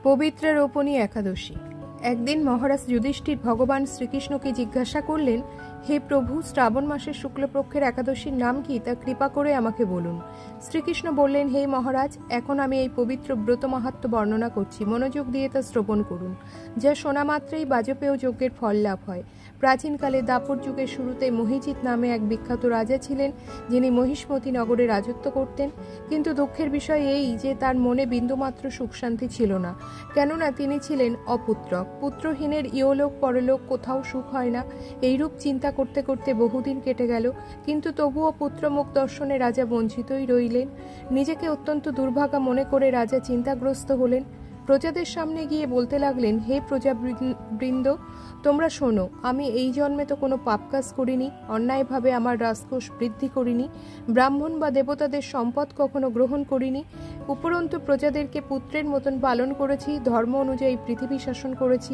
পবিত্র রোপণী একাদশী। একদিন মহারাজ যুধিষ্ঠির ভগবান শ্রীকৃষ্ণকে জিজ্ঞাসা করলেন, হে প্রভু, শ্রাবণ মাসের শুক্লপক্ষের একাদশীর নাম কি, তা কৃপা করে আমাকে বলুন। শ্রীকৃষ্ণ বললেন, হে মহারাজ, এখন আমি এই পবিত্র ব্রত মাহাত্ম্য বর্ণনা করছি, মনোযোগ দিয়ে তা শ্রবণ করুন। যা শোনা মাত্রেই বাজপেয় যজ্ঞের ফল লাভ হয়। প্রাচীনকালে দাপর যুগের শুরুতে মহিজিৎ নামে এক বিখ্যাত রাজা ছিলেন, যিনি মহিষ্মতি নগরে রাজত্ব করতেন। কিন্তু দুঃখের বিষয় এই যে তার মনে বিন্দুমাত্র সুখ শান্তি ছিল না, কেননা তিনি ছিলেন অপুত্রক। পুত্রহীনের ইহলোক পরলোক কোথাও সুখ হয় না। এইরূপ চিন্তা করতে করতে বহুদিন কেটে গেল, কিন্তু তবুও পুত্রমুখ দর্শনে রাজা বঞ্চিতই রইলেন। নিজেকে অত্যন্ত দুর্ভাগা মনে করে রাজা চিন্তাগ্রস্ত হলেন। প্রজাদের সামনে গিয়ে বলতে লাগলেন, হে প্রজাবৃন্দ, তোমরা শোনো, আমি এই জন্মে তো কোনো পাপ কাজ করিনি, অন্যায়ভাবে আমার রাজকোষ বৃদ্ধি করিনি, ব্রাহ্মণ বা দেবতাদের সম্পদ কখনো গ্রহণ করিনি। উপরন্তু প্রজাদেরকে পুত্রের মতন পালন করেছি, ধর্ম অনুযায়ী পৃথিবী শাসন করেছি,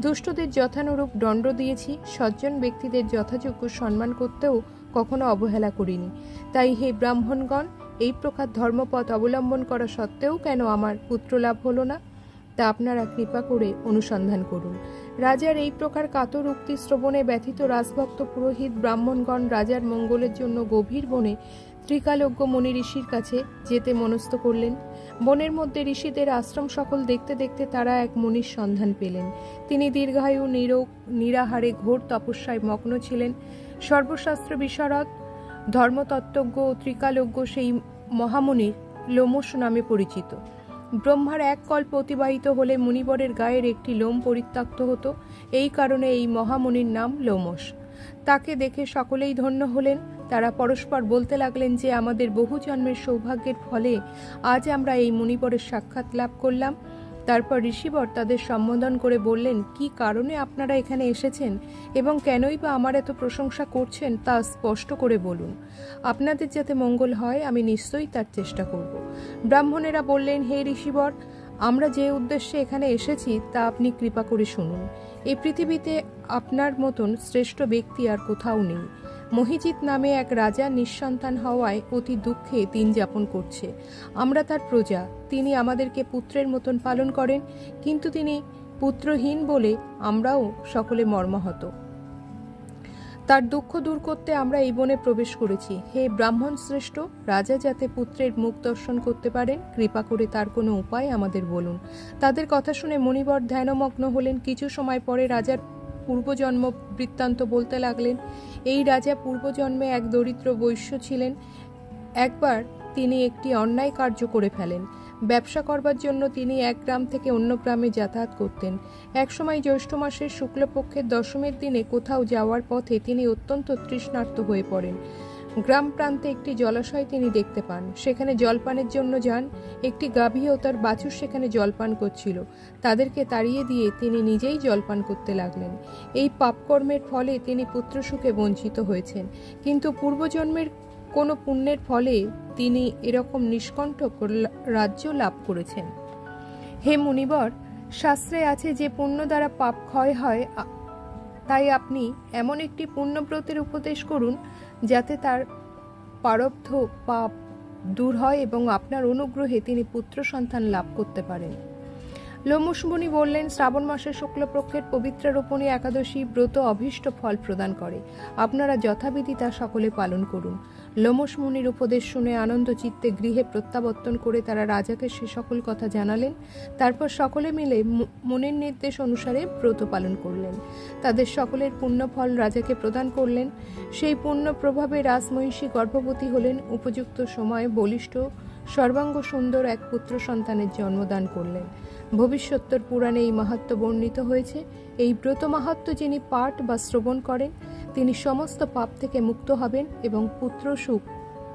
দুষ্টদের যথানুরূপ দণ্ড দিয়েছি, সজ্জন ব্যক্তিদের যথাযোগ্য সম্মান করতেও কখনো অবহেলা করিনি। তাই হে ব্রাহ্মণগণ, এই প্রকার ধর্মপথ অবলম্বন করা সত্ত্বেও কেন আমার পুত্রলাভ হলো না, তা আপনারা কৃপা করে অনুসন্ধান করুন। রাজার এই প্রকার কাতর উক্তি শ্রবণে ব্যথিত রাজভক্ত পুরোহিত ব্রাহ্মণগণ রাজার মঙ্গলের জন্য গভীর বনে ত্রিকালজ্ঞ মুনি ঋষির কাছে যেতে মনস্থ করলেন। বনের মধ্যে ঋষিদের আশ্রম সকল দেখতে দেখতে তারা এক মুনির সন্ধান পেলেন। তিনি দীর্ঘায়ু, নিরোগ, নিরাহারে ঘোর তপস্যায় মগ্ন ছিলেন। সর্বশাস্ত্র বিশারদ, ধর্মতত্ত্বজ্ঞ ও ত্রিকালজ্ঞ সেই মহামুনির লোমশ নামে পরিচিত। ব্রহ্মার এক কল্প অতিবাহিত হলে মুনিবরের গায়ের একটি লোম পরিত্যক্ত হতো, এই কারণে এই মহামুনির নাম লোমশ। তাকে দেখে সকলেই ধন্য হলেন। তারা পরস্পর বলতে লাগলেন যে আমাদের বহু জন্মের সৌভাগ্যের ফলে আজ আমরা এই মুনিবরের সাক্ষাৎ লাভ করলাম। তারপর ঋষিবর তাদের সম্বোধন করে বললেন, কি কারণে আপনারা এখানে এসেছেন এবং কেনই বা আমার এত প্রশংসা করছেন, তা স্পষ্ট করে বলুন। আপনাদের যাতে মঙ্গল হয় আমি নিশ্চয়ই তার চেষ্টা করব। ব্রাহ্মণেরা বললেন, হে ঋষিবর, আমরা যে উদ্দেশ্যে এখানে এসেছি তা আপনি কৃপা করে শুনুন। এই পৃথিবীতে আপনার মতন শ্রেষ্ঠ ব্যক্তি আর কোথাও নেই। মহিজিৎ নামে এক রাজা নিঃসন্তান হওয়ায় অতি দুঃখে দিন যাপন করছে। আমরা তার প্রজা, তিনি আমাদেরকে পুত্রের মতন পালন করেন, কিন্তু তিনি পুত্রহীন বলে আমরাও সকলে মর্মাহত। তার দুঃখ দূর করতে আমরা এই বনে প্রবেশ করেছি। হে ব্রাহ্মণ শ্রেষ্ঠ, রাজা যাতে পুত্রের মুখ দর্শন করতে পারেন, কৃপা করে তার কোনো উপায় আমাদের বলুন। তাদের কথা শুনে মুনিবর ধ্যানমগ্ন হলেন। কিছু সময় পরে রাজার পূর্বজন্ম বৃত্তান্ত বলতে লাগলেন। এই রাজা পূর্বজন্মে এক দরিদ্র বৈশ্য ছিলেন। একবার তিনি একটি অন্যায় কার্য করে ফেলেন। ব্যবসা করবার জন্য তিনি এক গ্রাম থেকে অন্য গ্রামে যাতায়াত করতেন। একসময় জ্যৈষ্ঠ মাসের শুক্লপক্ষের দশমীর দিনে কোথাও যাওয়ার পথে তিনি অত্যন্ত তৃষ্ণার্ত হয়ে পড়েন। গ্রাম প্রান্তে একটি জলাশয় তিনি দেখতে পান। সেখানে জলপানের জন্য যান। একটি গাভী ও তার বাছুর সেখানে জলপান করছিল। তাদেরকে তাড়িয়ে দিয়ে তিনি নিজেই জলপান করতে লাগলেন। এই পাপকর্মের ফলে তিনি পুত্রসুখে বঞ্চিত হয়েছেন, কিন্তু পূর্বজন্মের কোনো পুণ্যের ফলে তিনি এরকম নিষ্কণ্টক রাজ্য লাভ করেছেন। হে মুনিবর, শাস্ত্রে আছে যে পুণ্য দ্বারা পাপ ক্ষয় হয়, তাই আপনি এমন একটি পুণ্যব্রতের উপদেশ করুন যাতে তার প্রারব্ধ পাপ দূর হয় এবং আপনার অনুগ্রহে তিনি পুত্র সন্তান লাভ করতে পারেন। লোমশ মুনি বললেন, শ্রাবণ মাসের শুক্লপক্ষের পবিত্র রোপণী একাদশী ব্রত অভীষ্ট ফল প্রদান করে। আপনারা যথাবিধি তা সকলে পালন করুন। লোমশ মুনির উপদেশ শুনে আনন্দ চিত্তে গৃহে প্রত্যাবর্তন করে তারা রাজাকে সে সকল কথা জানালেন। তারপর সকলে মিলে মুনির নির্দেশ অনুসারে ব্রত পালন করলেন। তাদের সকলের পুণ্যফল রাজাকে প্রদান করলেন। সেই পুণ্য প্রভাবে রাজমহিষী গর্ভবতী হলেন। উপযুক্ত সময়ে বলিষ্ঠ সর্বাঙ্গ সুন্দর এক পুত্র সন্তানের জন্মদান করলেন। ভবিষ্যোত্তর পুরাণে এই মাহাত্ম্য বর্ণিত হয়েছে। এই ব্রত মাহাত্ম্য যিনি পাঠ বা শ্রবণ করেন, তিনি সমস্ত পাপ থেকে মুক্ত হবেন এবং পুত্র সুখ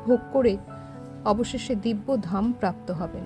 ভোগ করে অবশেষে দিব্য ধাম প্রাপ্ত হবেন।